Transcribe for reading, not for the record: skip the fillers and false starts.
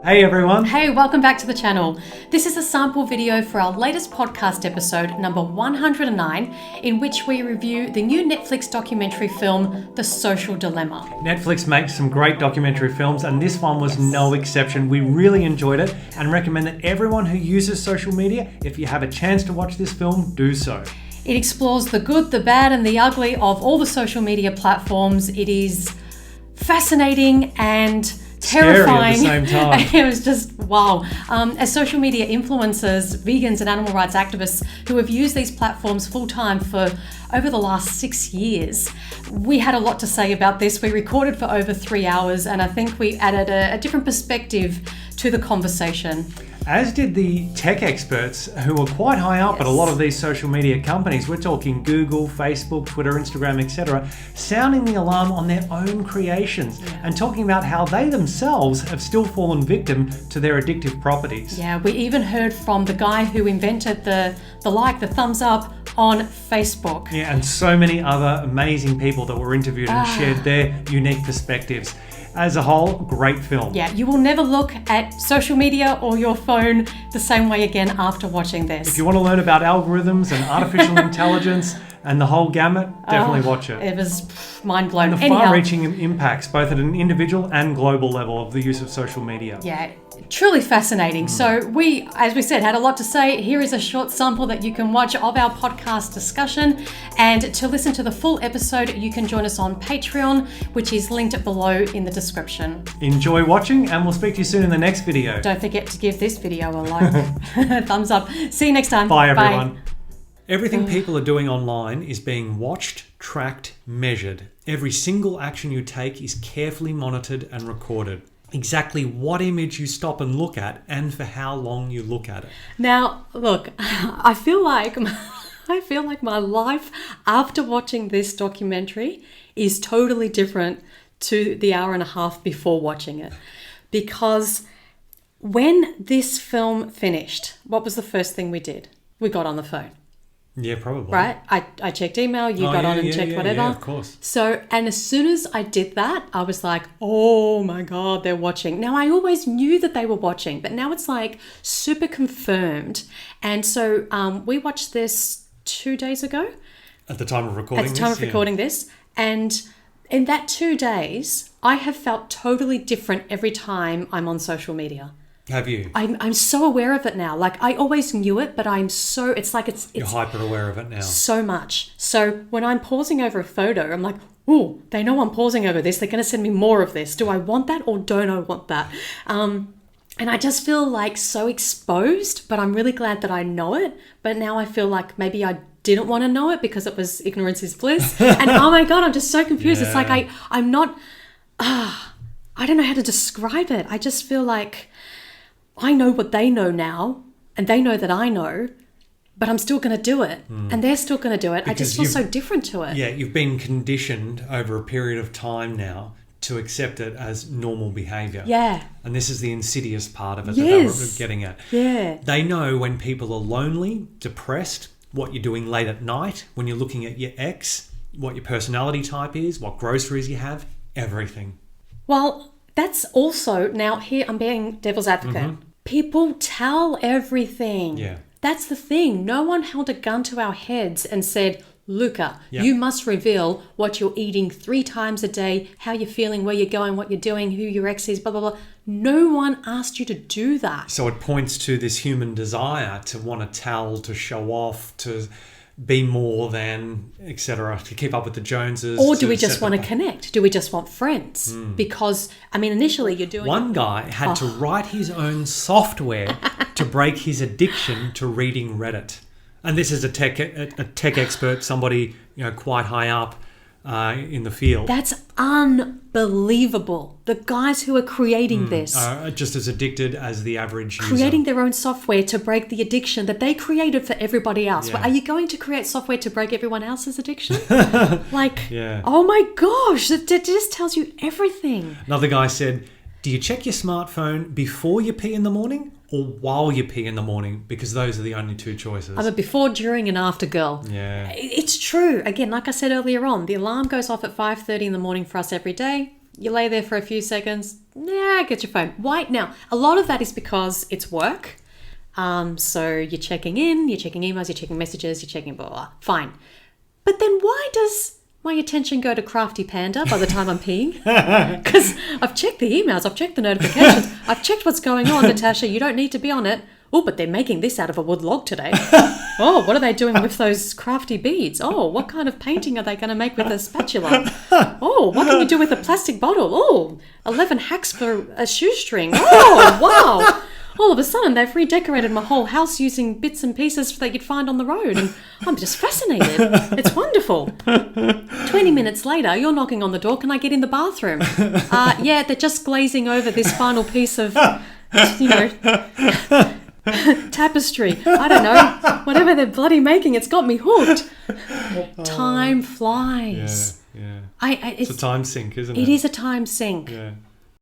Hey everyone! Hey, welcome back to the channel. This is a sample video for our latest podcast episode, number 109, in which we review the new Netflix documentary film, The Social Dilemma. Netflix makes some great documentary films and this one was no exception. We really enjoyed it and recommend that everyone who uses social media, if you have a chance to watch this film, do so. It explores the good, the bad and the ugly of all the social media platforms. It is fascinating and terrifying. Scary at the same time. It was just wow. As social media influencers, vegans and animal rights activists who have used these platforms full time for over the last 6 years, we had a lot to say about this. We recorded for over 3 hours and I think we added a different perspective to the conversation. As did the tech experts who were quite high up at a lot of these social media companies. We're talking Google, Facebook, Twitter, Instagram, etc., sounding the alarm on their own creations and talking about how they themselves have still fallen victim to their addictive properties. Yeah, we even heard from the guy who invented the thumbs up on Facebook. Yeah, and so many other amazing people that were interviewed and shared their unique perspectives. As a whole, great film. Yeah, you will never look at social media or your phone the same way again after watching this. If you want to learn about algorithms and artificial intelligence and the whole gamut, definitely watch it. It was mind blown. And the far-reaching impacts, both at an individual and global level, of the use of social media. Yeah, truly fascinating. So we, as we said, had a lot to say. Here is a short sample that you can watch of our podcast discussion. And to listen to the full episode, you can join us on Patreon, which is linked below in the description. Enjoy watching and we'll speak to you soon in the next video. Don't forget to give this video a like. Thumbs up. See you next time. Bye everyone. Everything people are doing online is being watched, tracked, measured. Every single action you take is carefully monitored and recorded. Exactly what image you stop and look at and for how long you look at it. Now, look, I feel like my life after watching this documentary is totally different to the hour and a half before watching it. Because when this film finished, what was the first thing we did? We got on the phone. Yeah, probably. Right? I checked email, you got on and checked whatever. Yeah, of course. So, and as soon as I did that, I was like, oh my God, they're watching. Now, I always knew that they were watching, but now it's like super confirmed. And so we watched this 2 days ago. At the time of recording this? At the time of recording this. And in that 2 days, I have felt totally different every time I'm on social media. Have you? I'm so aware of it now. Like I always knew it, but you're hyper aware of it now. So much. So when I'm pausing over a photo, I'm like, oh, they know I'm pausing over this. They're going to send me more of this. Do I want that or don't I want that? And I just feel like so exposed, but I'm really glad that I know it. But now I feel like maybe I didn't want to know it because it was ignorance is bliss. And oh my God, I'm just so confused. It's like I'm not, I don't know how to describe it. I just feel like I know what they know now, and they know that I know, but I'm still going to do it, and they're still going to do it. Because I just feel so different to it. Yeah, you've been conditioned over a period of time now to accept it as normal behaviour. Yeah. And this is the insidious part of it Yes. that they were getting at. Yeah. They know when people are lonely, depressed, what you're doing late at night, when you're looking at your ex, what your personality type is, what groceries you have, everything. Well, that's also, now here I'm being devil's advocate. People tell everything. Yeah. That's the thing. No one held a gun to our heads and said, Luca, you must reveal what you're eating 3 times a day, how you're feeling, where you're going, what you're doing, who your ex is, blah, blah, blah. No one asked you to do that. So it points to this human desire to want to tell, to show off, to be more than, etc., to keep up with the Joneses. Or do we just want to connect? Do we just want friends? Because, I mean, initially you're doing... One guy had to write his own software to break his addiction to reading Reddit. And this is a tech expert, somebody quite high up in the field. That's unbelievable. The guys who are creating this are just as addicted as the average user. Creating their own software to break the addiction that they created for everybody else. Yeah. But are you going to create software to break everyone else's addiction? Oh my gosh, that just tells you everything. Another guy said, do you check your smartphone before you pee in the morning or while you pee in the morning? Because those are the only 2 choices. I'm a before, during and after girl. Yeah. It's true. Again, like I said earlier on, the alarm goes off at 5:30 in the morning for us every day. You lay there for a few seconds. Nah, get your phone. Why? Now, a lot of that is because it's work. So you're checking in, you're checking emails, you're checking messages, you're checking blah, blah, blah. Fine. But then why does my attention go to Crafty Panda by the time I'm peeing? Because I've checked the emails, I've checked the notifications, I've checked what's going on, Natasha, you don't need to be on it. Oh, but they're making this out of a wood log today. Oh, what are they doing with those crafty beads? Oh, what kind of painting are they going to make with a spatula? Oh, what can you do with a plastic bottle? Oh, 11 hacks for a shoestring. Oh, wow. All of a sudden, they've redecorated my whole house using bits and pieces that you'd find on the road. And I'm just fascinated. It's wonderful. 20 minutes later, you're knocking on the door. Can I get in the bathroom? Yeah, they're just glazing over this final piece of, tapestry. I don't know. Whatever they're bloody making, it's got me hooked. Time flies. Yeah. It's a time sink, isn't it? It is a time sink. Yeah.